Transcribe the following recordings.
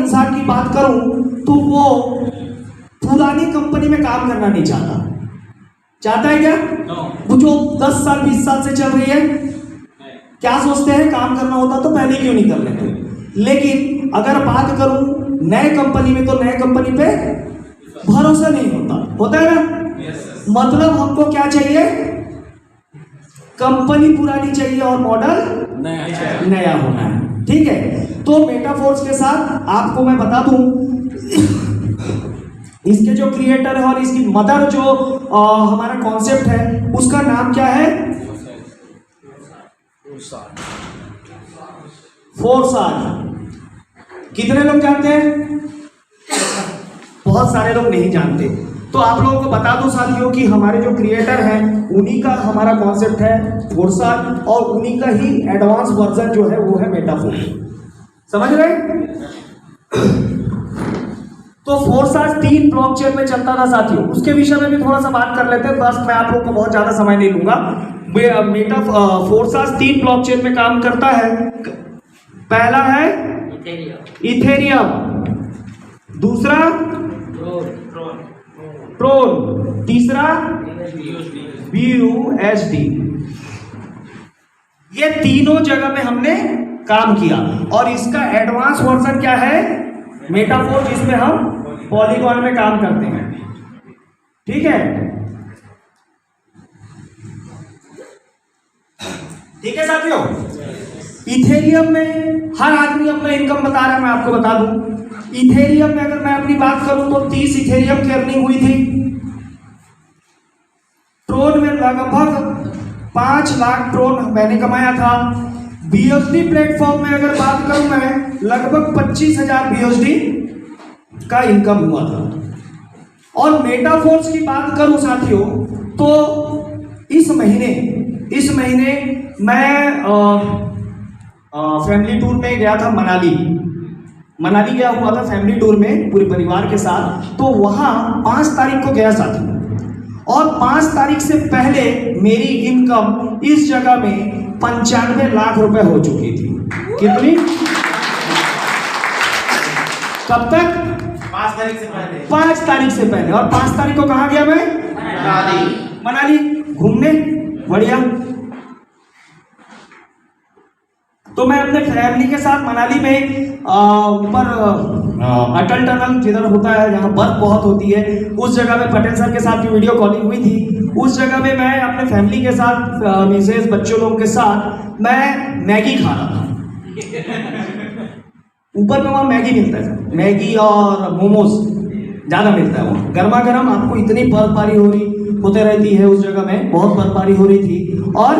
इंसान की बात करूं तो वो पुरानी कंपनी में काम करना नहीं चाहता है क्या? वो जो 10 साल 20 साल से चल रही है, क्या सोचते हैं काम करना होता तो पहले क्यों नहीं कर लेते। लेकिन अगर बात करूं नए कंपनी में, तो नए कंपनी पे भरोसा नहीं होता है ना। मतलब हमको क्या चाहिए, कंपनी पुरानी चाहिए और मॉडल नया होना है। ठीक है, तो मेटाफोर्स के साथ आपको मैं बता दूं, इसके जो क्रिएटर है और इसकी मदर जो हमारा कॉन्सेप्ट है उसका नाम क्या है? फोरसाज। कितने लोग जानते हैं? बहुत सारे लोग नहीं जानते। तो आप लोगों को बता दूं साथियों कि हमारे जो क्रिएटर हैं उन्हीं का हमारा कॉन्सेप्ट है फोरसाज, और उन्हीं का ही एडवांस वर्जन जो है वो है मेटाफोर। समझ रहे? तो फोरसाज 3 ब्लॉकचेन में चलता था साथियों, उसके विषय में भी थोड़ा सा बात कर लेते हैं। बस मैं आप लोग को बहुत ज्यादा समय नहीं लूंगा। फोरसाज 3 ब्लॉकचेन में काम करता है। पहला है इथेरियम, दूसरा ट्रोन, तीसरा BUSD। ये तीनों जगह में हमने काम किया, और इसका एडवांस वर्जन क्या है? मेटाफोर, जिसमें हम पॉलीगॉन में काम करते हैं। ठीक है, ठीक है साथियों। इथेरियम में हर आदमी अपना इनकम बता रहा है, मैं आपको बता दूं। इथेरियम में अगर मैं अपनी बात करूं तो 30 इथेरियम की अर्निंग हुई थी। ट्रोन में लगभग 5 लाख ट्रोन मैंने कमाया था। BUSD प्लेटफॉर्म में अगर बात करूं मैं, लगभग 25,000 BUSD का इनकम हुआ था। और मेटाफोर्स की बात करूं साथियों, तो इस महीने मैं फैमिली टूर में गया था। मनाली गया हुआ था फैमिली टूर में पूरे परिवार के साथ। तो वहां 5 तारीख को गया साथी, और 5 तारीख से पहले मेरी इनकम इस जगह में 95 लाख रुपए हो चुकी थी। कितनी? कब तक? 5 तारीख से पहले। 5 तारीख से पहले। और 5 तारीख को कहां गया मैं? मनाली घूमने। बढ़िया। तो मैं अपने फैमिली के साथ मनाली में ऊपर अटल टनल जिधर होता है, जहाँ बर्फ बहुत होती है, उस जगह में पटेल सर के साथ भी वीडियो कॉलिंग हुई थी। उस जगह में मैं अपने फैमिली के साथ, मिसेज, बच्चों लोगों के साथ मैं मैगी खा रहा था। ऊपर में वहाँ मैगी मिलता है, मैगी और मोमोज ज़्यादा मिलता है वहाँ, गर्मा गर्म। आपको इतनी बर्फबारी होते रहती है उस जगह में, बहुत बर्फबारी हो रही थी, और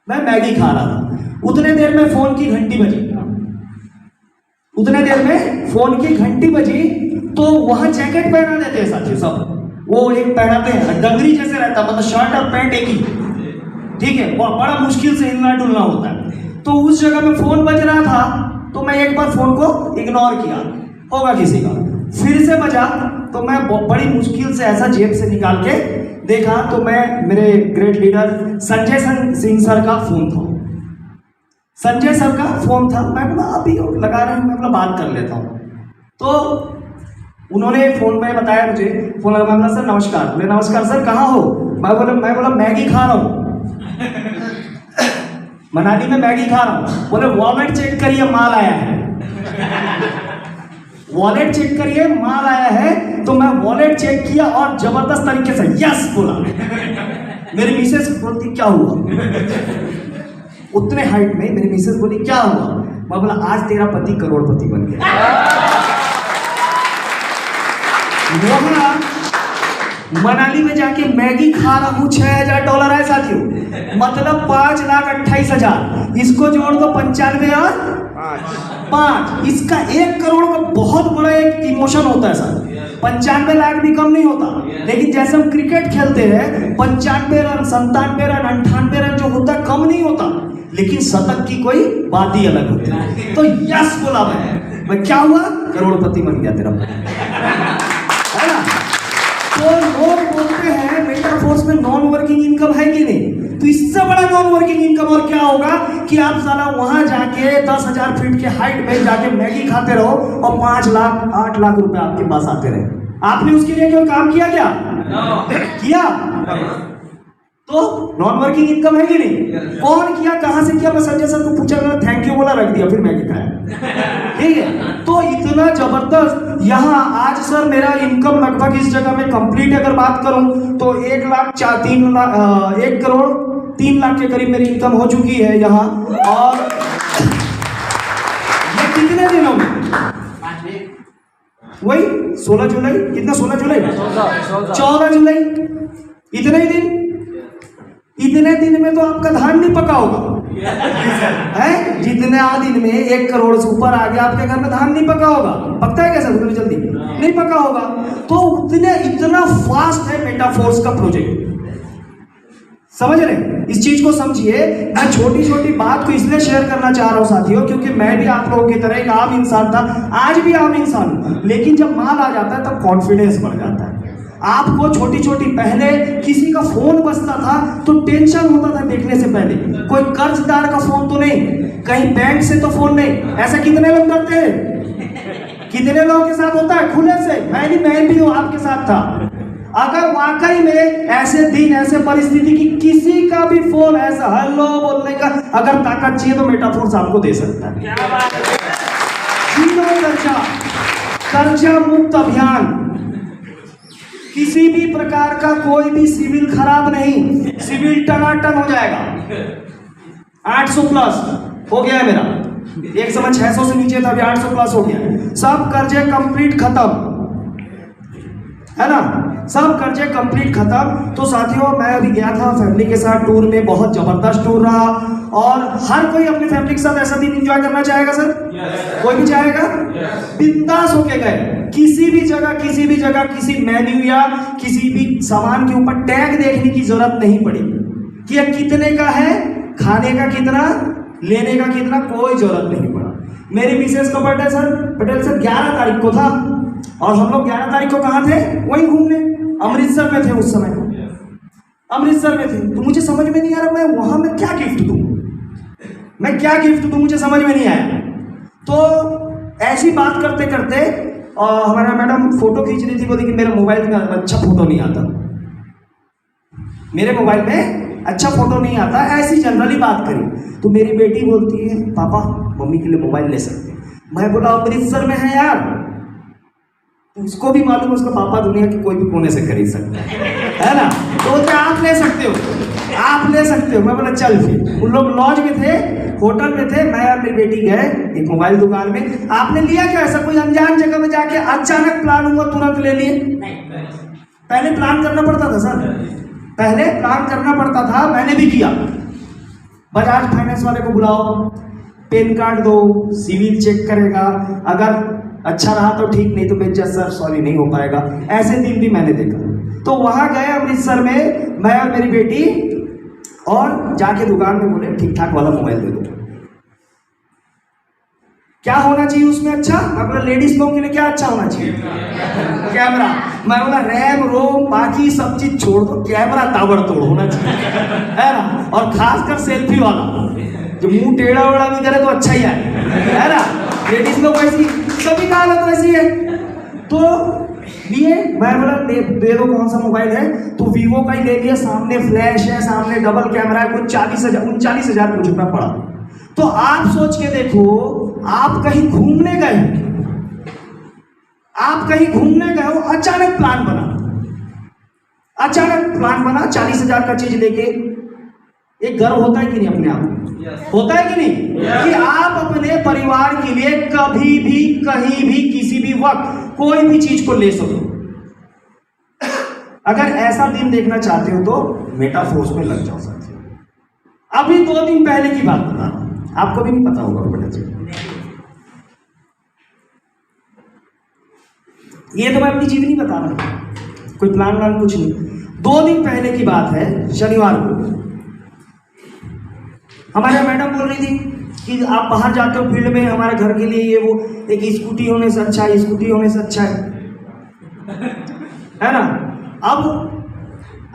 मैं मैगी खा रहा था। उतने देर में फोन की घंटी बजी। तो वहां जैकेट पहना देते हैं साथियों सब, वो एक पहनाते हैं, डंगरी जैसे रहता, मतलब शर्ट और पैंट एक ही। ठीक है, बड़ा मुश्किल से हिलना डुलना होता है। तो उस जगह में फोन बज रहा था, तो मैं एक बार फोन को इग्नोर किया, होगा किसी का। फिर से बजा, तो मैं बड़ी मुश्किल से ऐसा जेब से निकाल के देखा, तो मैं मेरे great leader Sanjay Singh sir का फोन था। मैं बोला अभी लगा रहे हैं, मैं बोला बात कर लेता हूँ। तो उन्होंने फोन में बताया मुझे, फोन लगा, मैं बोला सर नमस्कार। बोले नमस्कार सर, कहाँ हो? मैं बोला मैगी खा रहा हूँ, मनाली में मैगी खा रहा हूँ। बोले वॉलेट चेक करिए, माल आया है। वॉलेट चेक करिए, माल आया है। तो मैं वॉलेट चेक किया और जबरदस्त तरीके से यस बोला। मेरी मिसेस बोलती क्या हुआ? उतने हाइट में मेरी मिसेस बोली क्या हुआ? मैं बोला आज तेरा पति करोड़पति बन गया। मनाली में जाके मैगी खा रहा हूँ, $6,000 है साथियों, मतलब 5,28,000। इसको जोड़ दो 95 और 5, इसका 1 करोड़ का बहुत बड़ा एक इमोशन होता है सर। 95 लाख भी कम नहीं होता, लेकिन जैसे हम क्रिकेट खेलते हैं 95 रन, 97 रन, 98 रन जो होता है कम नहीं होता, लेकिन शतक की कोई बात ही अलग होती है। तो यस बोला मैं क्या हुआ? करोड़पति बन गया तेरा, है ना। तो लोग बोलते हैं मेटाफोर्स में नॉन वर्किंग इनकम है कि नहीं? तो इससे बड़ा नॉन वर्किंग इनकम और क्या होगा कि आप साला वहां जाके 10,000 फीट के हाइट में जाके मैगी खाते रहो और 5 लाख 8 लाख रुपए आपके पास आते रहे। आपने उसके लिए कोई काम किया क्या? किया? तो नॉन वर्किंग इनकम है कि नहीं? कौन किया, कहां से किया? मैं संजय सर को पूछा, मैंने थैंक यू बोला, रख दिया, फिर मैगी खाया। ठीक है, तो इतना जबरदस्त यहाँ आज सर मेरा इनकम लगभग इस जगह में कंप्लीट अगर बात करूं तो 1 करोड़ 3 लाख के करीब मेरी इनकम हो चुकी है यहाँ। और ये कितने दिनों में? वही 16 जुलाई, कितना 16 जुलाई 14 जुलाई, इतने ही दिन। इतने दिन में तो आपका धान नहीं पका होगा है? जितने दिन में 1 करोड़ से ऊपर आ गया आपके घर में धान नहीं पका होगा। पकता है कैसे उतनी जल्दी? नहीं पका होगा। तो इतना फास्ट है मेटाफोर्स का प्रोजेक्ट। समझ रहे? इस चीज को समझिए। मैं छोटी छोटी बात को इसलिए शेयर करना चाह रहा हूं साथियों, क्योंकि मैं भी आप लोगों की तरह एक आम इंसान था, आज भी आम इंसान हूं, लेकिन जब माल आ जाता है तब कॉन्फिडेंस बढ़ जाता है। आपको छोटी छोटी, पहले किसी का फोन बजता था तो टेंशन होता था देखने से पहले, कोई कर्जदार का फोन तो नहीं, कहीं बैंक से तो फोन नहीं। ऐसा कितने लोग करते हैं? कितने लोगों के साथ होता है? खुले से मैं भी हूं, आपके साथ था। अगर वाकई में ऐसे दिन, ऐसे परिस्थिति की किसी का भी फोन ऐसा हेलो बोलने का अगर ताकत चाहिए तो मेटाफोर्स आपको दे सकता है। क्या बात है? जीरो कर्जा मुक्त अभियान, किसी भी प्रकार का कोई भी सिविल खराब नहीं, सिविल टनाटन हो जाएगा। 800 प्लस हो गया है मेरा, एक समय 600 से नीचे था, अभी 800 प्लस हो गया। सब कर्जे कंप्लीट खत्म है ना, सब कर्जे कंप्लीट खत्म। तो साथियों मैं अभी गया था फैमिली के साथ टूर में, बहुत जबरदस्त टूर रहा। और हर कोई अपनी फैमिली के साथ ऐसा दिन एंजॉय करना चाहेगा सर? कोई भी चाहेगा? बिंदास होके गए। किसी भी जगह किसी मेन्यू या किसी भी सामान के ऊपर टैग देखने की जरूरत नहीं पड़ी कि यह कितने का है, खाने का कितना, लेने का कितना, कोई जरूरत नहीं पड़ा। मेरी मिसेस का बर्थडे सर पटेल सर 11 तारीख को था, और हम लोग 11 तारीख को कहाँ थे? वहीं घूमने, अमृतसर में थे उस समय, अमृतसर में थे। तो मुझे समझ में नहीं आ रहा मैं वहां में क्या गिफ्ट दूं, मुझे समझ में नहीं आया। तो ऐसी बात करते करते हमारा मैडम फोटो खींच रही थी, बोली कि मेरे मोबाइल में अच्छा फोटो नहीं आता, मेरे मोबाइल में अच्छा फोटो नहीं आता, ऐसी जनरली बात करी। तो मेरी बेटी बोलती है पापा मम्मी के लिए मोबाइल ले सकते हैं। मैं बोला अमृतसर में है यार, उसको भी मालूम है उसका पापा दुनिया के कोई भी कोने से खरीद सकता है ना। तो क्या आप ले सकते हो, मैं बोला चल। फिर उन लोग लॉज में थे, होटल में थे, मैं और मेरी बेटी गए एक मोबाइल दुकान में। आपने लिया क्या? ऐसा कोई अनजान जगह में जाके अचानक प्लान हुआ तुरंत ले लिए? पहले प्लान करना पड़ता था सर, पहले प्लान करना पड़ता था, मैंने भी किया। बजाज फाइनेंस वाले को बुलाओ, पेन कार्ड दो, सिविल चेक करेगा, अगर अच्छा रहा तो ठीक, नहीं तो बेचा सर सॉरी नहीं हो पाएगा। ऐसे दिन भी मैंने देखा। तो वहां गए अमृतसर में मैं और मेरी बेटी, और जाके दुकान में बोले ठीक ठाक वाला मोबाइल दे दो। क्या होना चाहिए उसमें अच्छा? मैं बोला लेडीज लोगों के लिए क्या अच्छा होना चाहिए? कैमरा। मैं बोला रैम रोम बाकी सब चीज छोड़ दो, कैमरा ताबड़तोड़ होना चाहिए है ना। और खासकर सेल्फी वाला, जो मुंह टेढ़ा वेढ़ा भी करे तो अच्छा ही है ना। लेडीज लोग वैसी, सभी का हालत वैसी है। तो लिए मैं बोला दे दो कौन सा मोबाइल है? तो वीवो का ही ले लिया, सामने फ्लैश है, सामने डबल कैमरा है, कुछ 39,000 कुछ रुपया पड़ा। तो आप सोच के देखो, आप कहीं घूमने गए हो, अचानक प्लान बना 40,000 का चीज लेके। एक गर्व होता है कि नहीं अपने आप? होता है कि नहीं? कि आप अपने परिवार के लिए कभी भी, कहीं भी, किसी भी वक्त कोई भी चीज को ले सको। अगर ऐसा दिन देखना चाहते हो तो मेटाफोर्स में लग जाओ साथियों। अभी 2 दिन पहले की बात बता, आपको भी नहीं पता होगा बेटा जी, ये तो मैं अपनी जीवनी बता रहा हूं, कोई प्लान कुछ नहीं। 2 दिन पहले की बात है, शनिवार को हमारे मैडम बोल रही थी कि आप बाहर जाते हो फील्ड में, हमारे घर के लिए ये वो, एक स्कूटी होने से अच्छा है, स्कूटी होने से अच्छा है ना। अब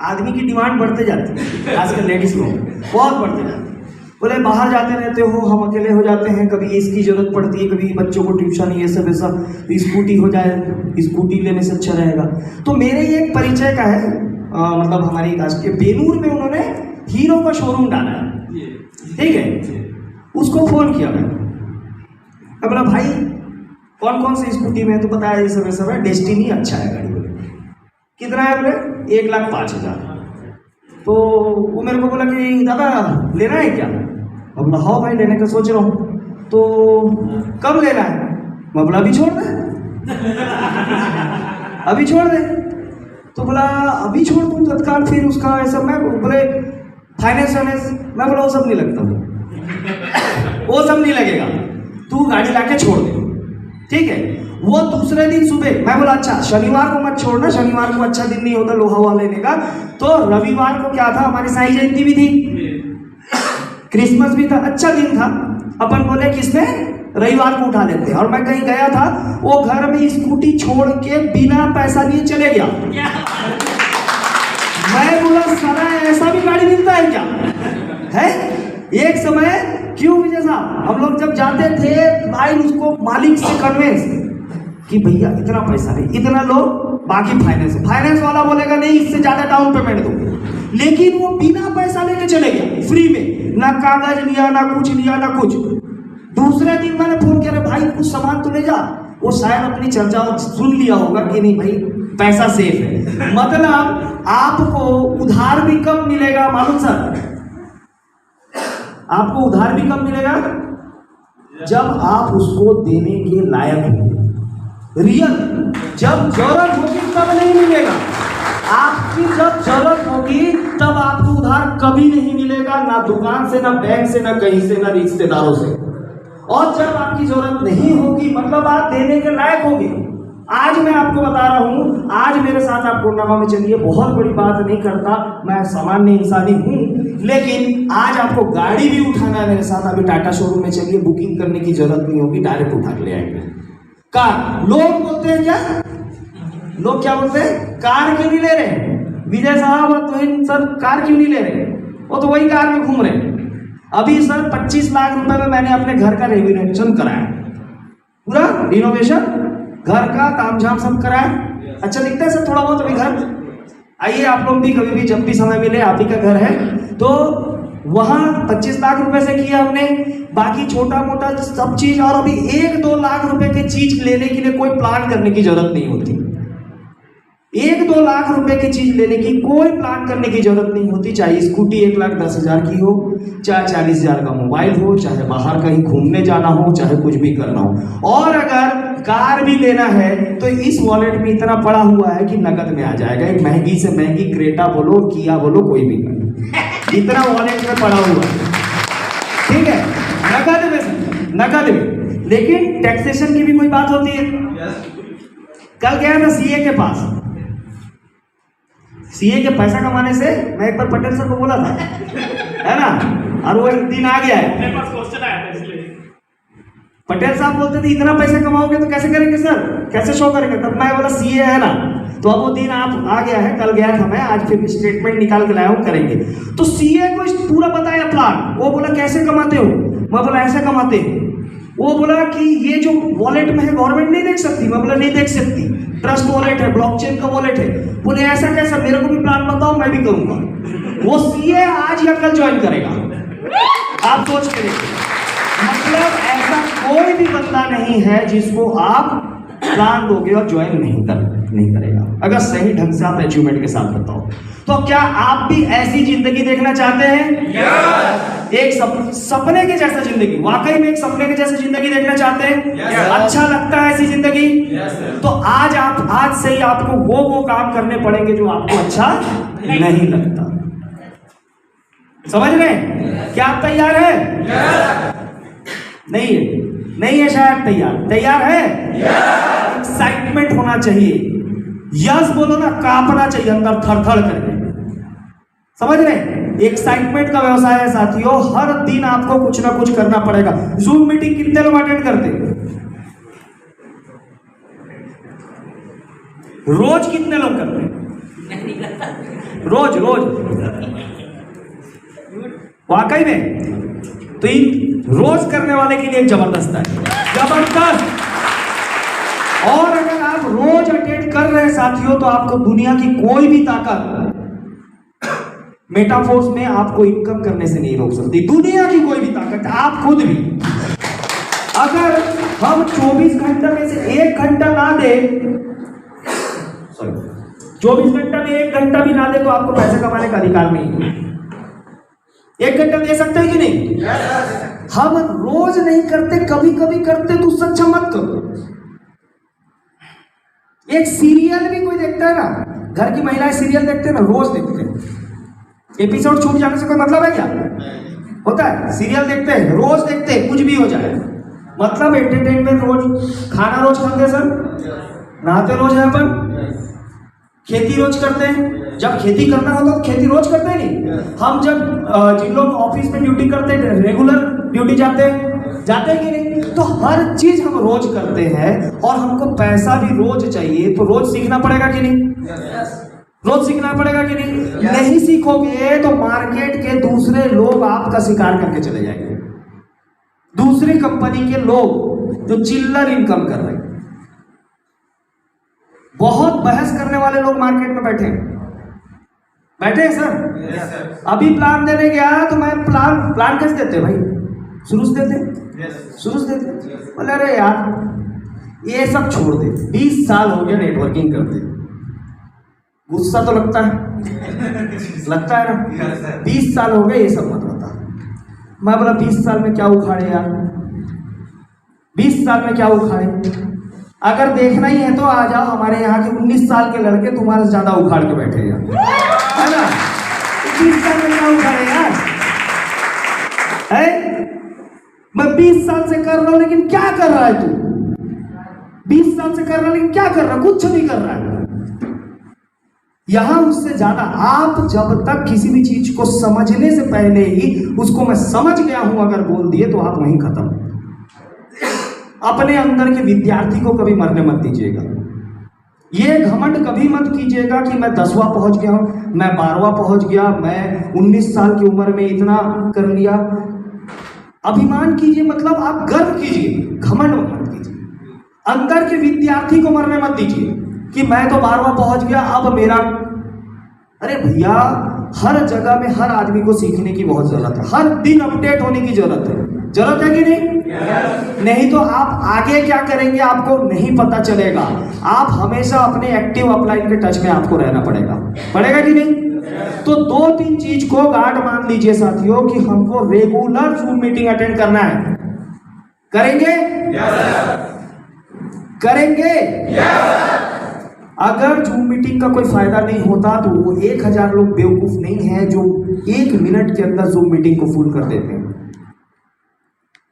आदमी की डिमांड बढ़ते जाती है, आजकल लेडीज को बहुत बढ़ते जाती है। बोले बाहर जाते रहते हो, हम अकेले हो जाते हैं, कभी इसकी जरूरत पड़ती है, कभी बच्चों को ट्यूशन ये सब स्कूटी हो जाए, स्कूटी लेने से अच्छा रहेगा। तो मेरे ही एक परिचय का है, मतलब हमारी कास्ट के बेनूर में उन्होंने हीरो का शोरूम डाला है, ठीक है। उसको फोन किया मैं बोला भाई कौन कौन सी स्कूटी में है, तो बताया ये सब है, डेस्टिनी अच्छा है गाड़ी। बोले कितना है? बोले 1,05,000। तो वो मेरे को बोला कि दादा लेना है क्या? मैं बोला हाँ भाई लेने का सोच रहा हूँ। तो कब लेना है? मैं बोला अभी छोड़ दे अभी छोड़ दे। तो बोला अभी छोड़ दूँ तत्काल, फिर उसका ऐसा। मैं बोले फाइनेंस वाइनेंस? मैं बोला वो सब नहीं लगता, वो सब नहीं लगेगा, तू गाड़ी लाके छोड़ दे, ठीक है। वो दूसरे दिन सुबह, मैं बोला अच्छा शनिवार को मत छोड़ना, शनिवार को अच्छा दिन नहीं होता लोहा हुआ लेने का। तो रविवार को क्या था, हमारी साई जयंती भी थी, क्रिसमस भी था, अच्छा दिन था। अपन बोले किसने, रविवार को उठा लेते हैं। और मैं कहीं गया था, वो घर में स्कूटी छोड़ के बिना पैसा लिए चले गया। मैं बोला साला ऐसा भी गाड़ी मिलता है क्या है? एक समय क्यों विजय साहब, हम लोग जब जाते थे भाई, उसको मालिक से कन्वेंस कि भैया इतना पैसा नहीं, इतना लो, बाकी फाइनेंस वाला बोलेगा नहीं इससे ज्यादा डाउन पेमेंट दो। लेकिन वो बिना पैसा लेके चले गया, फ्री में, ना कागज लिया ना कुछ लिया ना कुछ। दूसरे दिन मैंने फोन किया, भाई कुछ सामान तो ले जा। वो शायद अपनी चर्चा सुन लिया होगा कि नहीं भाई पैसा सेफ है। मतलब आपको उधार भी कब मिलेगा मालूम सर? आपको उधार भी कब मिलेगा? जब आप उसको देने के लायक होंगे, रियल। जब जरूरत होगी तब नहीं मिलेगा। आपकी जब जरूरत होगी तब आपको उधार कभी नहीं मिलेगा, ना दुकान से, ना बैंक से, ना कहीं से, ना रिश्तेदारों से। और जब आपकी जरूरत नहीं होगी मतलब आप देने के लायक होंगे। आज मैं आपको बता रहा हूं, आज मेरे साथ आप कोरोना में चलिए, बहुत बड़ी बात नहीं करता, मैं सामान्य इंसानी हूं, लेकिन आज आपको गाड़ी भी उठाना है मेरे साथ। अभी टाटा शोरूम में चलिए, बुकिंग करने की जरूरत नहीं होगी, डायरेक्ट उठा के ले आएंगे। कार, लोग बोलते हैं क्या, लोग क्या बोलते हैं, कार क्यों नहीं ले रहे विजय साहब, तो सर कार क्यों नहीं ले रहे? वो तो वही कार में घूम रहे। अभी सर 25 लाख रुपए में मैंने अपने घर का रिनोवेशन कराया, पूरा रिनोवेशन, घर का तामझाम सब कराया। अच्छा दिखता है सर थोड़ा बहुत अभी घर। आइए आप लोग भी कभी भी जब भी समय मिले, आप ही का घर है। तो वहां 25 लाख रुपए से किया हमने, बाकी छोटा मोटा सब चीज। और अभी 1-2 लाख रुपए की चीज लेने के लिए कोई प्लान करने की जरूरत नहीं होती। 1-2 लाख रुपए की चीज लेने की कोई प्लान करने की जरूरत नहीं होती। चाहे स्कूटी 1,10,000 की हो, चाहे 40,000 का मोबाइल हो, चाहे बाहर कहीं घूमने जाना हो, चाहे कुछ भी करना हो। और अगर कार भी लेना है तो इस वॉलेट में इतना पड़ा हुआ है कि नकद में आ जाएगा। एक महंगी से महंगी क्रेटा बोलो, किया बोलो, कोई भी इतना वॉलेट में पड़ा हुआ है, ठीक है, नकद में। लेकिन टैक्सेशन की भी कोई बात होती है। कल गया था सीए के पास, सीए के पैसा कमाने से मैं एक बार पटेल सर को बोला था, है ना, और वो एक दिन आ गया है, मेरे पास क्वेश्चन आया था इसलिए। पटेल साहब बोलते थे इतना पैसा कमाओगे तो कैसे करेंगे सर, कैसे शो करेंगे? तब मैं बोला सीए है ना, तो अब वो दिन आप आ गया है, कल गया था मैं, आज फिर स्टेटमेंट निकाल के लाया हूँ, करेंगे। तो सीए को पूरा बताया प्लान। वो बोला कैसे कमाते हो? मैं बोला ऐसे कमाते हैं। वो बोला कि ये जो वॉलेट में है गवर्नमेंट नहीं देख सकती। मैं बोला नहीं देख सकती, ट्रस्ट वॉलेट है, ब्लॉकचेन का वॉलेट है। बोले ऐसा कैसा, मेरे को भी प्लान बताओ, मैं भी करूंगा। वो सीए आज या कल ज्वाइन करेगा, आप सोच के देखिए। मतलब ऐसा कोई भी बंदा नहीं है जिसको आप प्लान दोगे और ज्वाइन नहीं करेगा, अगर सही ढंग से आप अचीवमेंट के साथ बताओ। तो क्या आप भी ऐसी जिंदगी देखना चाहते हैं? एक सपने के जैसा जिंदगी, वाकई में एक सपने के जैसा जिंदगी देखना चाहते हैं? अच्छा लगता है ऐसी जिंदगी? तो आज से ही आपको वो काम करने पड़ेंगे जो आपको अच्छा नहीं लगता। समझ रहे? क्या आप तैयार है? नहीं है शायद तैयार है? एक्साइटमेंट होना चाहिए, यस बोलो ना, कांपना चाहिए अंदर थर-थर करके। समझ रहे? एक्साइटमेंट का व्यवसाय है साथियों, हर दिन आपको कुछ ना कुछ करना पड़ेगा। जूम मीटिंग कितने लोग अटेंड करते? रोज कितने लोग करते? रोज रोज वाकई में। तो इन रोज करने वाले के लिए जबरदस्त है, जबरदस्त। और अगर आप रोज अटेंड कर रहे हैं साथियों, तो आपको दुनिया की कोई भी ताकत मेटाफोर्स में आपको इनकम करने से नहीं रोक सकती। दुनिया की कोई भी ताकत, आप खुद भी। अगर हम 24 घंटे में से 1 घंटा ना दे, 24 घंटा में 1 घंटा भी ना दे, तो आपको पैसे कमाने का अधिकार नहीं है। 1 घंटा दे सकते हैं कि नहीं? हम रोज नहीं करते, कभी कभी करते, तो उससे अच्छा मत करो। एक सीरियल भी कोई देखता है ना, घर की महिलाएं सीरियल देखते हैं ना, रोज देखते हैं। एपिसोड छूट जाने से कोई मतलब है क्या? होता है? सीरियल देखते हैं, रोज देखते हैं, कुछ भी हो जाए, मतलब एंटरटेनमेंट रोज। खाना रोज खाते हैं सर, नहाते रोज है अपन, खेती रोज करते हैं। जब खेती करना होता तो खेती रोज करते हैं नहीं। हम जब जिन लोग ऑफिस में ड्यूटी करते हैं, रेगुलर ड्यूटी जाते हैं कि नहीं? तो हर चीज हम रोज करते हैं, और हमको पैसा भी रोज चाहिए, तो रोज सीखना पड़ेगा कि नहीं? रोज सीखना पड़ेगा कि नहीं? नहीं सीखोगे तो मार्केट के दूसरे लोग आपका शिकार करके चले जाएंगे। दूसरी कंपनी के लोग जो चिल्लर इनकम कर रहे हैं, बहुत बहस करने वाले लोग मार्केट में बैठे हैं सर। अभी प्लान देने गया तो मैं प्लान कैसे देते भाई? शुरू से देते। बोले अरे यार ये सब छोड़ दे, 20 साल हो गया नेटवर्किंग करते। गुस्सा तो लगता है ना? 20 साल हो गए, ये सब मत बता। मैं बोला 20 साल में क्या उखाड़े यार, 20 साल में क्या उखाड़े? अगर देखना ही है तो आ जाओ, हमारे यहाँ के 19 साल के लड़के तुम्हारे से ज्यादा उखाड़ के बैठे हैं, है ना? 20 साल में क्या उखाड़े यार? है? मैं 20 साल से कर रहा हूं, लेकिन क्या कर रहा है तू? 20 साल से कर रहा है, लेकिन क्या कर रहा है? कुछ नहीं कर रहा है। यहां उससे ज्यादा आप जब तक किसी भी चीज को समझने से पहले ही उसको मैं समझ गया हूं अगर बोल दिए, तो आप वहीं खत्म। अपने अंदर के विद्यार्थी को कभी मरने मत दीजिएगा। ये घमंड कभी मत कीजिएगा कि मैं 10वां पहुंच गया हूं, मैं 12वां पहुंच गया, मैं 19 साल की उम्र में इतना कर लिया। अभिमान कीजिए, मतलब आप गर्व कीजिए, घमंड मत कीजिए। अंदर के विद्यार्थी को मरने मत दीजिए कि मैं तो 12वां पहुंच गया, अब मेरा। अरे भैया, हर जगह में हर आदमी को सीखने की बहुत जरूरत है, हर दिन अपडेट होने की जरूरत है कि नहीं? नहीं तो आप आगे क्या करेंगे आपको नहीं पता चलेगा। आप हमेशा अपने एक्टिव अपलाइन के टच में आपको रहना पड़ेगा कि नहीं? तो 2-3 चीज को गार्ड मान लीजिए साथियों कि हमको रेगुलर जूम मीटिंग अटेंड करना है। करेंगे? अगर जूम मीटिंग का कोई फायदा नहीं होता तो वो 1000 लोग बेवकूफ नहीं है जो 1 मिनट के अंदर जूम मीटिंग को फुल कर देते हैं।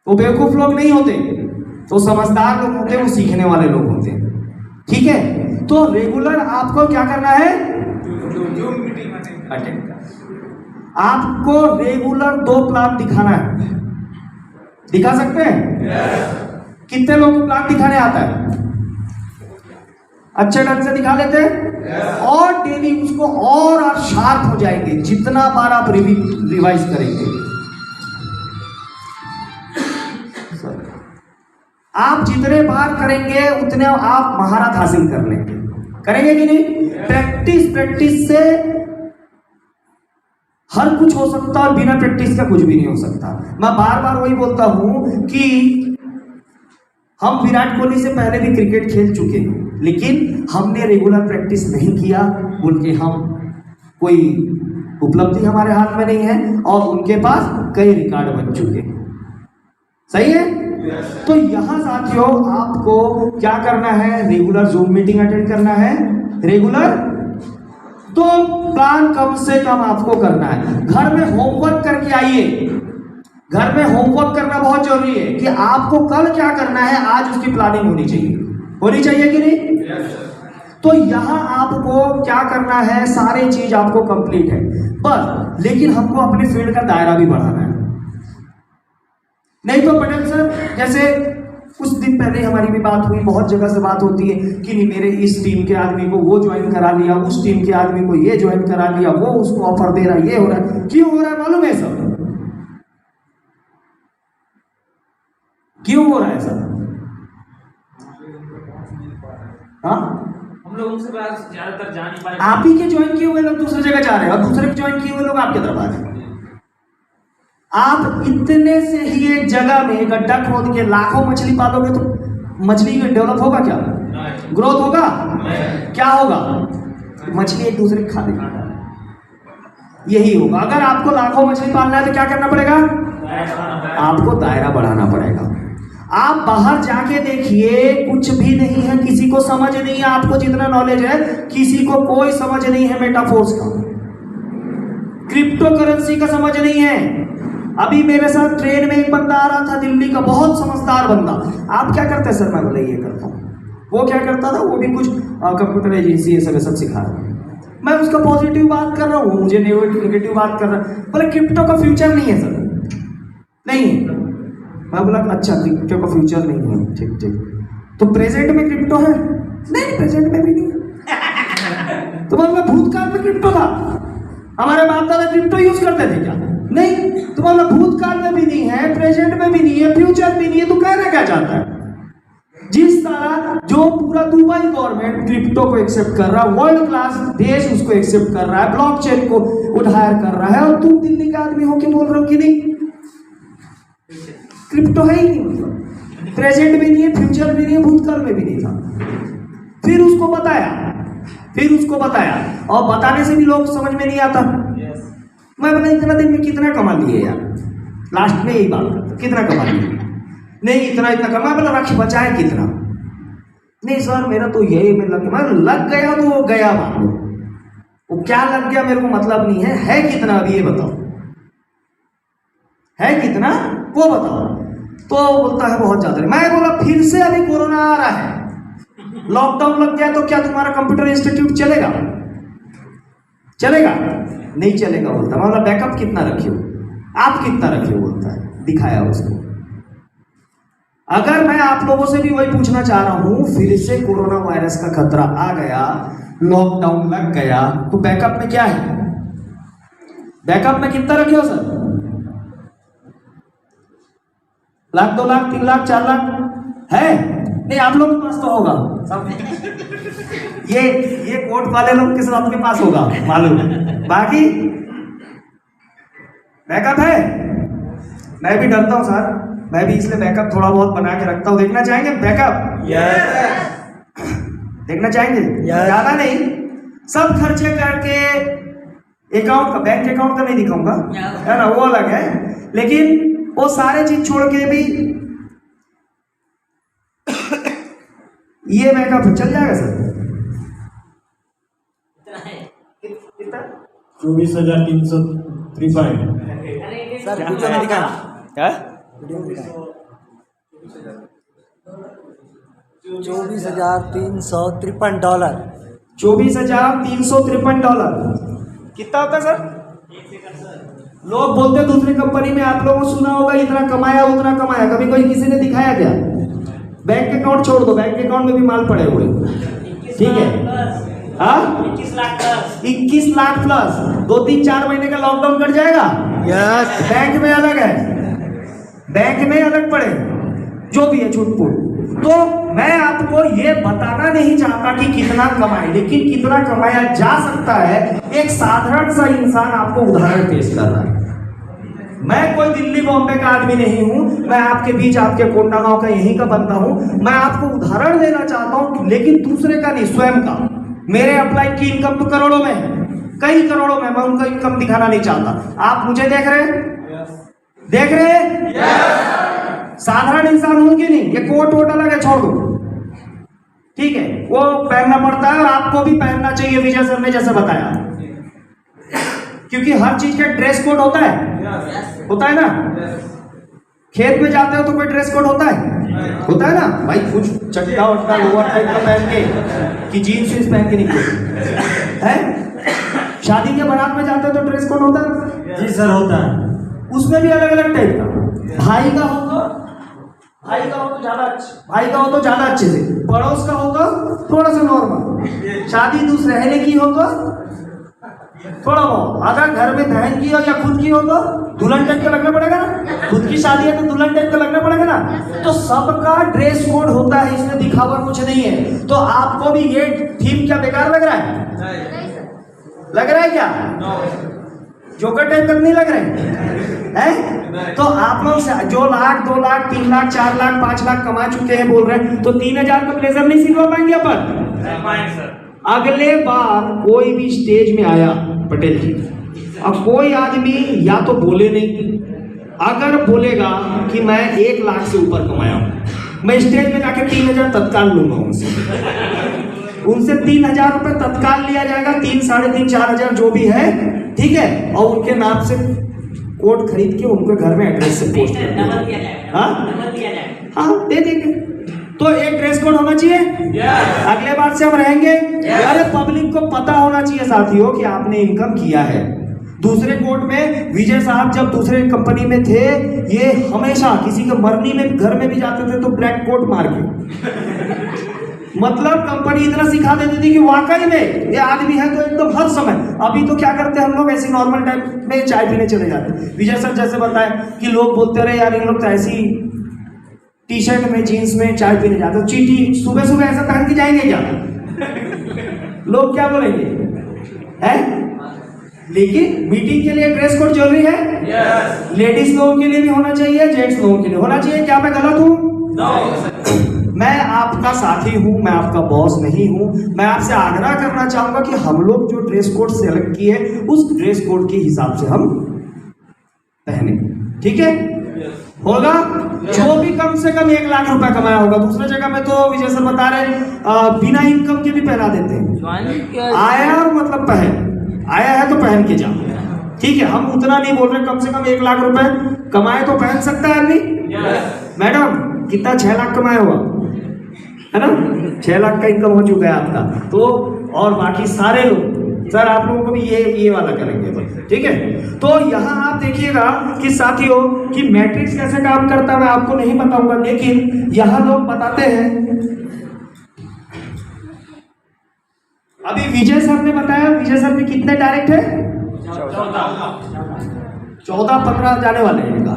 वो बेवकूफ लोग नहीं होते, तो समझदार लोग होते हैं, वो सीखने वाले लोग होते हैं। ठीक है? तो रेगुलर आपको क्या करना है? जूम मीटिंग अटेंड करना। आपको रेगुलर 2 प्लान दिखाना है। दिखा सकते हैं? कितने लोग को प्लान दिखाने आता है? अच्छे ढंग से दिखा लेते हैं? और डेली उसको और आप शार्प हो जाएंगे जितना बार आप रिवाइज करेंगे। आप जितने बार करेंगे उतने आप महारत हासिल कर लेंगे। करेंगे कि नहीं? प्रैक्टिस से हर कुछ हो सकता है, और बिना प्रैक्टिस का कुछ भी नहीं हो सकता। मैं बार बार वही बोलता हूं कि हम विराट कोहली से पहले भी क्रिकेट खेल चुके हैं, लेकिन हमने रेगुलर प्रैक्टिस नहीं किया बोल के हम कोई उपलब्धि हमारे हाथ में नहीं है, और उनके पास कई रिकॉर्ड बन चुके हैं। सही है? तो यहां साथियों आपको क्या करना है? रेगुलर जूम मीटिंग अटेंड करना है। रेगुलर 2 प्लान कम से कम आपको करना है। घर में होमवर्क करके आइए। घर में होमवर्क करना बहुत जरूरी है कि आपको कल क्या करना है, आज उसकी प्लानिंग होनी चाहिए कि नहीं? तो यहां आपको क्या करना है? सारी चीज आपको कंप्लीट है बस, लेकिन हमको अपने फील्ड का दायरा भी बढ़ाना है। नहीं तो पटेल सर जैसे कुछ दिन पहले हमारी भी बात हुई, बहुत जगह से बात होती है कि नहीं मेरे इस टीम के आदमी को वो ज्वाइन करा लिया, उस टीम के आदमी को ये ज्वाइन करा लिया, वो उसको ऑफर दे रहा है, ये हो रहा है। क्यों हो रहा है मालूम है सब? क्यों हो रहा है सब? हाँ, हम लोग उनसे ज्यादातर जा नहीं पाए। आप ही के ज्वाइन किए हुए लोग दूसरी जगह जा रहे हैं और दूसरे के ज्वाइन किए हुए लोग आपके तरफ आ रहे हैं। आप इतने से ही एक जगह में गड्ढा खोद के लाखों मछली पालोगे तो मछली डेवलप होगा क्या? ग्रोथ होगा? क्या होगा? मछली एक दूसरे को खा देगी। यही होगा। अगर आपको लाखों मछली पालना है तो क्या करना पड़ेगा? आपको दायरा बढ़ाना पड़ेगा। आप बाहर जाके देखिए, कुछ भी नहीं है, किसी को समझ नहीं है। आपको जितना नॉलेज है किसी को कोई समझ नहीं है मेटाफोर्स का, क्रिप्टो करेंसी का समझ नहीं है। अभी मेरे साथ ट्रेन में एक बंदा आ रहा था दिल्ली का, बहुत समझदार बंदा। आप क्या करते हैं सर? मैं बोले ये करता हूँ। वो क्या करता था? वो भी कुछ कंप्यूटर एजेंसी ये सब सिखा रहा है। मैं उसका पॉजिटिव बात कर रहा हूँ, मुझे नेगेटिव बात कर रहा है। बोले क्रिप्टो का फ्यूचर नहीं है सर। नहीं है। मैं बोला अच्छा क्रिप्टो का फ्यूचर नहीं है, ठीक ठीक। तो प्रेजेंट में क्रिप्टो है? नहीं, प्रेजेंट में भी नहीं है। तो बोला भूतकाल में क्रिप्टो था, हमारे बाप दादा क्रिप्टो यूज करते थे क्या? नहीं। तो बोला भूतकाल में भी नहीं है, प्रेजेंट में भी नहीं है, फ्यूचर भी नहीं है। तो कहना क्या चाहता है? जिस तरह जो पूरा दुबई गवर्नमेंट क्रिप्टो को एक्सेप्ट कर रहा है, वर्ल्ड क्लास देश उसको एक्सेप्ट कर रहा है, ब्लॉकचेन को उधार कर रहा है, और तुम दिल्ली का आदमी हो के बोल रहे हो कि नहीं क्रिप्टो है ही नहीं, मतलब प्रेजेंट भी नहीं है, फ्यूचर भी नहीं है, भूतकाल में भी नहीं था। फिर उसको बताया और बताने से भी लोग समझ में नहीं आता। मैं बोला इतना दिन में कितना कमा लिए यार? लास्ट में यही बात, कितना कमा लिए? नहीं इतना कमा। बोला रख बचाए कितना? नहीं सर मेरा तो यही में लग गया तो वो गया मान लो। वो क्या लग गया मेरे को मतलब नहीं है कितना अभी ये बताओ, है कितना वो बताओ। तो बोलता है बहुत ज्यादा। मैं बोला फिर से अभी कोरोना आ रहा है, लॉकडाउन लग गया तो क्या तुम्हारा कंप्यूटर इंस्टीट्यूट चलेगा? नहीं चलेगा बोलता। मैं बोला बैकअप कितना रखे हो? आप कितना रखे हो? बोलता है। दिखाया उसको। अगर मैं आप लोगों से भी वही पूछना चाह रहा हूं, फिर से कोरोना वायरस का खतरा आ गया, लॉकडाउन लग गया, तो बैकअप में क्या है? बैकअप में कितना रखे हो सर? लाख, 2 लाख, 3 लाख, 4 लाख है? नहीं आप लोगों के पास तो होगा सब। ये कोर्ट वाले लोग के साथ आपके पास होगा मालूम, बाकी बैकअप है। मैं भी डरता हूं सर, मैं भी इसलिए बैकअप थोड़ा बहुत बना के रखता हूं। देखना चाहेंगे बैकअप? यस। देखना चाहेंगे? ज्यादा नहीं, सब खर्चे करके अकाउंट का, बैंक अकाउंट का नहीं दिखाऊंगा है ना, वो अलग है, लेकिन वो सारे चीज छोड़ के भी ये बैकअप चल जाएगा सर। 24,353 सर वीडियो दिखा क्या? 24,353 डॉलर। 24,353 डॉलर कितना होता है सर? लोग बोलते दूसरी कंपनी में, आप लोगों को सुना होगा इतना कमाया उतना कमाया, कभी कोई किसी ने दिखाया क्या? बैंक अकाउंट छोड़ दो, बैंक अकाउंट में भी माल पड़े हुए, ठीक है? हाँ 21 लाख प्लस। 2-3-4 महीने का लॉकडाउन कट जाएगा। यस। बैंक में अलग है, बैंक में अलग पड़े, जो भी है छूट-फूट। तो मैं आपको ये बताना नहीं चाहता कि कितना कमाए, लेकिन कितना कमाया जा सकता है एक साधारण सा इंसान आपको उदाहरण पेश कर रहा है। मैं कोई दिल्ली बॉम्बे का आदमी नहीं हूं, मैं आपके बीच आपके कोंडागांव का यहीं का बंदा हूं। मैं आपको उदाहरण देना चाहता हूं, लेकिन दूसरे का नहीं, स्वयं का। मेरे अपलाइन की इनकम तो करोड़ों में, कई करोड़ों में, मैं उनका इनकम दिखाना नहीं चाहता। आप मुझे देख रहे हैं? देख रहे हैं? साधारण इंसान हूं कि नहीं? ये कोट वोट अलग है, छोड़ दो, ठीक है? वो पहनना पड़ता है और आपको भी पहनना चाहिए, विजय सर ने जैसे बताया, क्योंकि हर चीज का ड्रेस कोड होता है, होता है ना? खेत में जाते हो तो कोई ड्रेस कोड होता है ना भाई? कुछ चड्डा वड्डा लोअर टाइप का पहन के कि जीन्स वीन्स पहन के निकले हैं? शादी के बारात में जाते हो तो ड्रेस कोड होता है? जी सर होता है। उसमें भी अलग अलग टाइप का। भाई का होगा, भाई का हो तो ज्यादा अच्छे से, पड़ोस का हो तो थोड़ा सा नॉर्मल, शादी दूसरे रहने की हो तो थोड़ा बहुत, अगर घर में बहन की हो या खुद की हो तो दुल्हन टाइप का लगना पड़ेगा ना, खुद की शादी है तो दुल्हन टाइप का लगना पड़ेगा ना। तो सबका ड्रेस कोड होता है, इसमें दिखावा कुछ नहीं है। तो आपको भी ये थीम क्या बेकार लग रहा है? लग रहा है क्या जोकर टाइप का नहीं लग रहा है? तो आप लोग जो लाख 2 लाख 3 लाख 4 लाख 5 लाख कमा चुके हैं बोल रहे हैं, तो 3000 का ब्लेजर नहीं सिलवा पाएंगे अपन? अगले बार कोई भी स्टेज में आया पटेल जी, अब कोई आदमी या तो बोले नहीं, अगर बोलेगा कि मैं 1 लाख से ऊपर कमाया हूं, मैं स्टेज में जाके 3000 तत्काल लूंगा उनसे 3000 रुपए तत्काल लिया जाएगा, 3, 3.5, 4000 जो भी है, ठीक है, और उनके नाम से कोट खरीद के उनके घर में एड्रेस से पोस्ट कर देंगे। हाँ दे देंगे। तो एक ड्रेस कोड होना चाहिए, अगले बार से हम रहेंगे। अरे पब्लिक को पता होना चाहिए साथियों कि आपने इनकम किया है। दूसरे कोर्ट में विजय साहब जब दूसरे कंपनी में थे, ये हमेशा किसी के मरनी में घर में भी जाते थे तो ब्लैक कोट मार के मतलब कंपनी इतना सिखा देती थी कि वाकई में ये आदमी है तो एकदम हर समय। अभी तो क्या करते हैं हम लोग, ऐसी नॉर्मल टाइम में चाय पीने चले जाते हैं। विजय सर जैसे बताए कि लोग बोलते रहे यार इन लोग तो ऐसी टी शर्ट में जीन्स में चाय पीने जाते, चीटी सुबह सुबह ऐसा पहन के जाएंगे क्या? लोग क्या बोलेंगे है? लेकिन मीटिंग के लिए ड्रेस कोड जरूरी है। लेडीज लोगों के लिए भी होना चाहिए, जेंट्स लोगों के लिए होना चाहिए। क्या मैं गलत हूँ? मैं आपका साथी हूं, मैं आपका बॉस नहीं हूं। मैं आपसे आग्रह करना चाहूंगा कि हम लोग जो ड्रेस कोड सेलेक्ट किए उस ड्रेस कोड के हिसाब से हम पहने, ठीक है? होगा जो भी कम से कम 1 लाख रुपए कमाया होगा। दूसरे जगह में तो विजय सर बता रहे बिना इनकम के भी पहना देते हैं। आया मतलब पहन, आया है तो पहन के जाओ, ठीक है? हम उतना नहीं बोल रहे, कम से कम 1 लाख रुपए कमाए तो पहन सकता है आदमी। मैडम कितना 6 लाख कमाया हुआ है ना? 6 लाख का इनकम हो चुका है आपका, तो और बाकी सारे लोग सर आप लोगों को भी ये वाला करेंगे, ठीक है? तो यहाँ आप देखिएगा कि साथियों कि मैट्रिक्स कैसे काम करता है मैं आपको नहीं बताऊंगा, लेकिन यहाँ लोग बताते हैं। अभी विजय सर ने बताया, विजय सर में कितने डायरेक्ट है? 14-15 जाने वाले हैं इनका,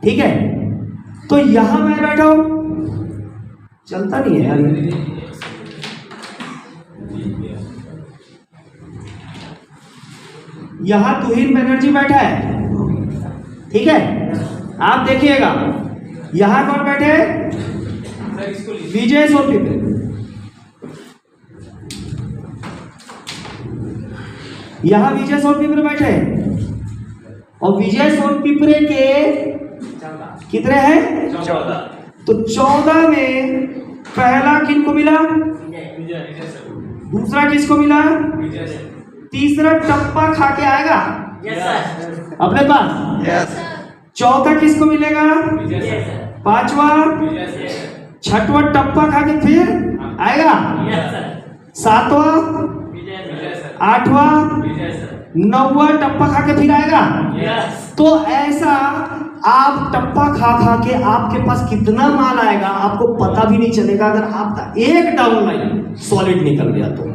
ठीक है? तो यहां मैं बैठा हूं, चलता नहीं है यार। यहां तुहिन बनर्जी बैठा है, ठीक है? आप देखिएगा यहां कौन बैठे हैं? विजय सोनपिपरे। यहां विजय सोनपिपरे बैठे हैं, और विजय सोनपिपरे के कितने हैं? 14। तो 14 में पहला किनको मिला? दूसरा किसको मिला? तीसरा टप्पा खा के आएगा अपने पास। चौथा किसको मिलेगा? 5वां 6वां टप्पा खा के फिर आएगा। 7वां 8वां 9वां टप्पा खा के फिर आएगा। तो ऐसा आप टप्पा खा के आपके पास कितना माल आएगा आपको पता भी नहीं चलेगा, अगर आपका एक डाउनलाइन सॉलिड निकल गया तो।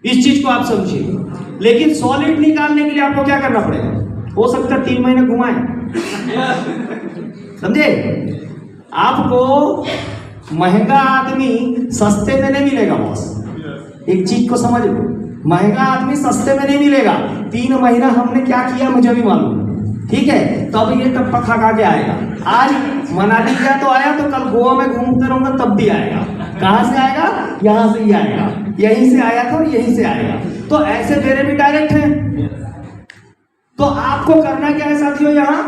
इस चीज को आप समझिए। लेकिन सॉलिड निकालने के लिए आपको क्या करना पड़ेगा? हो सकता है 3 महीने घुमाए, समझे? आपको महंगा आदमी सस्ते में नहीं मिलेगा बॉस, एक चीज को समझ लो, महंगा आदमी सस्ते में नहीं मिलेगा। 3 महीना हमने क्या किया मुझे भी मालूम, ठीक है? तब ये टप्पा खा के आएगा। आज मनाली गया तो आया, तो कल गोवा में घूमते रहूंगा तब भी आएगा। कहां से आएगा? यहां से ही आएगा, यहीं से आया था और यहीं से आएगा। तो ऐसे मेरे भी डायरेक्ट हैं। तो आपको करना क्या है साथियों? यहां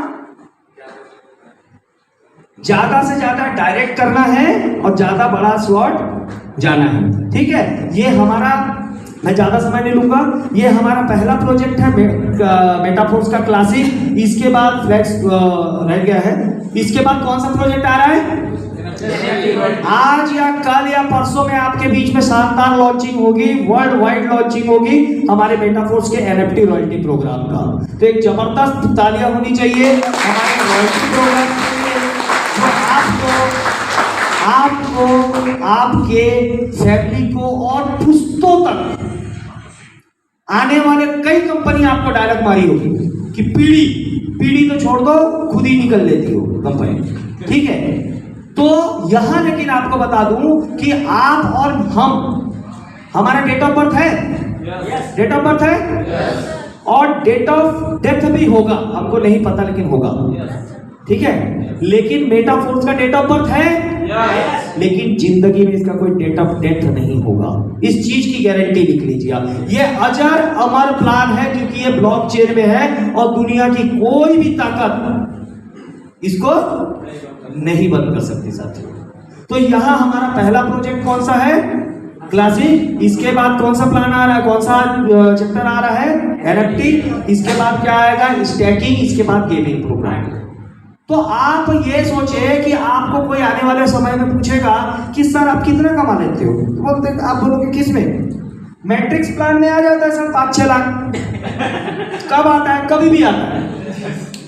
ज्यादा से ज्यादा डायरेक्ट करना है और ज्यादा बड़ा स्लॉट जाना है, ठीक है? ये हमारा, मैं ज्यादा समय नहीं लूंगा, ये हमारा पहला प्रोजेक्ट है मेटाफोर्स का क्लासिक। इसके बाद फ्लैक्स रह गया है। इसके बाद कौन सा प्रोजेक्ट आ रहा है? आज या कल या परसों में आपके बीच में शानदार लॉन्चिंग होगी, वर्ल्ड वाइड लॉन्चिंग होगी हमारे मेटाफोर्स के NFT रॉयल्टी प्रोग्राम का। तो एक जबरदस्त तालियां होनी चाहिए हमारे रॉयल्टी प्रोग्राम के लिए, जो आपको आपके फैमिली को और पुश्तों तक आने वाले कई कंपनी आपको डायलॉग मारी होगी कि पीढ़ी तो छोड़ दो, खुद ही निकल लेती हो कंपनी, ठीक है। तो यहां लेकिन आपको बता दूं कि आप और हमारा डेट ऑफ बर्थ है, डेट ऑफ बर्थ है और डेट ऑफ डेथ भी होगा, हमको नहीं पता लेकिन होगा, ठीक है। लेकिन मेटाफोर्स का डेट ऑफ बर्थ है, लेकिन जिंदगी में इसका कोई डेट ऑफ डेथ नहीं होगा। इस चीज की गारंटी लिख लीजिए आप। ये अजर अमर प्लान है क्योंकि ये ब्लॉकचेन में है और दुनिया की कोई भी ताकत इसको नहीं बंद कर सकती साथियों। तो यहां हमारा पहला प्रोजेक्ट कौन सा है? क्लासिक। इसके बाद कौन सा प्लान आ रहा है, कौन सा चैप्टर आ रहा है? एनएफटी। इसके बाद क्या आएगा? स्टैकिंग। इसके बाद गेमिंग प्रोग्राम। तो आप ये सोचे कि आपको कोई आने वाले समय में पूछेगा कि सर आप कितना कमा लेते हो, तो बोलते आप बोलोगे किस में? मैट्रिक्स प्लान में आ जाता है सर 5-6 लाख। कब आता है? कभी भी आता है,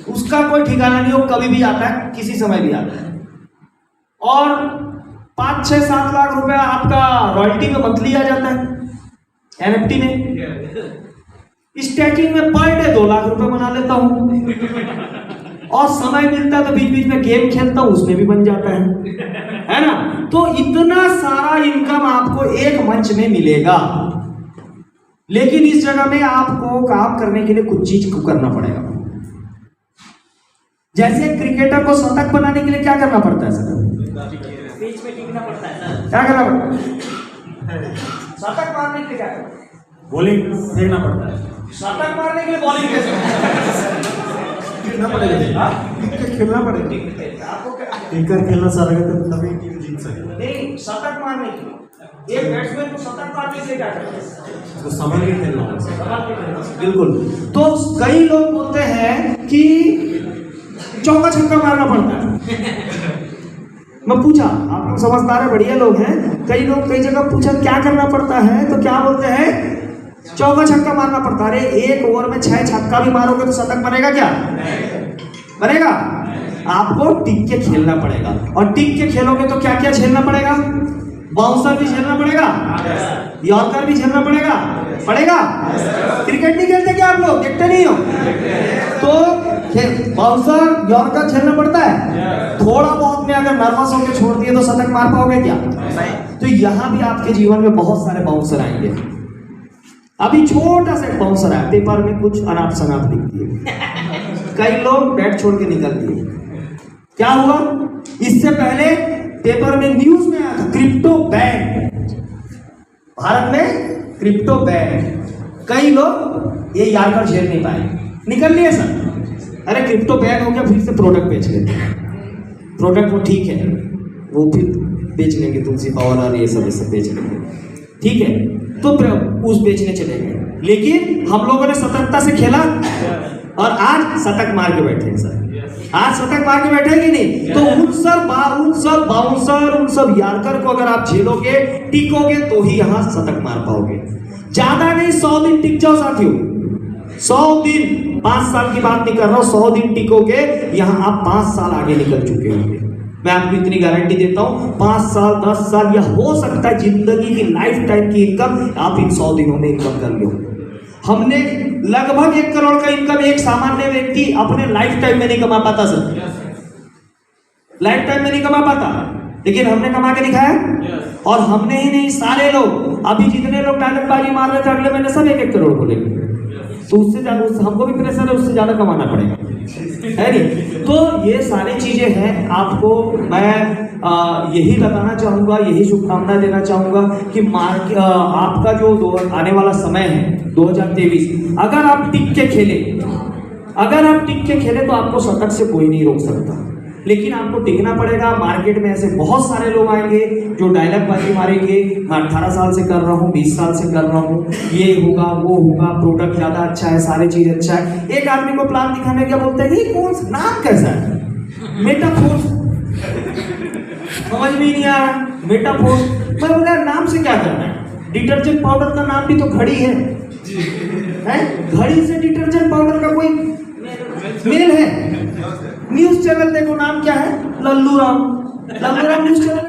उसका कोई ठिकाना नहीं हो, कभी भी आता है, किसी समय भी आता है। और 5-6-7 लाख रुपया आपका रॉयल्टी में मंथली आ जाता है एनएफटी में। स्टैकिंग में पर डे 2 लाख रुपए बना लेता हूं और समय मिलता है तो बीच बीच में गेम खेलता हूं, उसमें भी बन जाता है ना। तो इतना सारा इनकम आपको एक मंच में मिलेगा, लेकिन इस जगह में आपको काम करने के लिए कुछ चीज को करना पड़ेगा। जैसे क्रिकेटर को शतक बनाने के लिए क्या करना पड़ता है सर? बीच में टिकना पड़ता है सर। क्या करना पड़ता है? शतक मारने के लिए क्या करना? बॉलिंग फेंकना पड़ता है। शतक मारने के लिए बॉलिंग कैसे? खेलना पड़ेगा, खेलना पड़ेगा। आपको क्या खेलना सारा तभी टीम जीत सके। नहीं, शतक मारने के लिए एक बैट्समैन को शतक मारने के लिए क्या करना है? उसको संभल के खेलना होगा। बिल्कुल। तो कई लोग बोलते हैं कि चौका छक्का मारना पड़ता है। मैं पूछा, आप लोग समझदार है, बढ़िया लोग हैं, कई लोग कई जगह पूछा क्या करना पड़ता है, तो क्या बोलते हैं? चौका छक्का मारना पड़ता है। अरे एक ओवर में 6 छक्का भी मारोगे तो शतक बनेगा क्या? बनेगा? आपको टिक के खेलना पड़ेगा, और टिक के खेलोगे तो क्या क्या झेलना पड़ेगा? बाउंसर भी झेलना पड़ेगा, यॉर्कर भी झेलना पड़ेगा। क्रिकेट नहीं खेलते क्या आप लोग? देखते नहीं हो? तो बाउंसर यॉर्कर झेलना पड़ता है। थोड़ा बहुत में अगर नर्वस होकर छोड़ दिए तो शतक मार पाओगे क्या? तो यहां भी आपके जीवन में बहुत सारे बाउंसर आएंगे। अभी छोटा सा बाउंसर आया, पेपर में कुछ अनाप शनाप लिख दिए, कई लोग बैट छोड़ के निकल दिए। क्या हुआ? इससे पहले पेपर में न्यूज में आया था क्रिप्टो बैन, भारत में क्रिप्टो बैन। कई लोग ये यार झेल नहीं पाए, निकल लिए सर। अरे क्रिप्टो बैन हो गया, फिर से प्रोडक्ट बेच लेते हैं। प्रोडक्ट वो ठीक है, वो फिर बेच लेंगे, तुलसी पावर और ये सब बेच लेंगे, ठीक है। तो उस बेचने चले गए, लेकिन हम लोगों ने सतर्कता से खेला और आज शतक मार के बैठे हैं सर। आज शतक मार के बैठे कि नहीं? तो उन सब बाउंसर, उन सब यार्कर को अगर आप झेलोगे, टिकोगे, तो ही यहां शतक मार पाओगे। ज्यादा नहीं, 100 दिन टिक जाओ साथियों, 100 दिन, 5 साल की बात नहीं कर रहा हूं, 100 दिन टिकोगे, यहां आप 5 साल आगे निकल चुके होंगे। मैं आपको इतनी गारंटी देता हूं, 5 साल 10 साल या हो सकता है जिंदगी की लाइफ टाइम की इनकम आप इन 100 दिनों में इनकम कर लो। हमने लगभग 1 करोड़ का इनकम एक सामान्य व्यक्ति अपने लाइफ टाइम में नहीं कमा पाता सर, लाइफ टाइम में नहीं कमा पाता, लेकिन हमने कमा के दिखाया। और हमने ही नहीं, सारे लोग, अभी जितने लोग डायलॉगबाजी मार रहे थे अगले महीने सब 1-1 करोड़ बोलेंगे। तो उससे ज्यादा हमको भी प्रेशर है, उससे ज्यादा कमाना पड़ेगा, है नहीं? तो ये सारी चीजें हैं। आपको मैं यही बताना चाहूंगा, यही शुभकामना देना चाहूंगा कि आपका जो आने वाला समय है 2023, अगर आप टिक के खेले तो आपको शतक से कोई नहीं रोक सकता, लेकिन आपको टिकना पड़ेगा। मार्केट में ऐसे बहुत सारे लोग आएंगे जो डायलॉग बाजी मारेंगे, मैं 18 साल से कर रहा हूँ, 20 साल से कर रहा हूँ, ये होगा वो होगा, प्रोडक्ट ज्यादा अच्छा है, सारी चीज अच्छा है। एक आदमी को प्लान दिखाने क्या बोलते हैं कि कौन सा नाम कैसा है, मेटाफोर्स, समझ में नहीं आ रहा मेटाफोर्स। मैं बोला नाम से क्या करना है? डिटर्जेंट पाउडर का नाम भी तो घड़ी है? घड़ी से डिटर्जेंट पाउडर का कोई मेल है? न्यूज चैनल देखो, नाम क्या है? Lallu Ram news channel.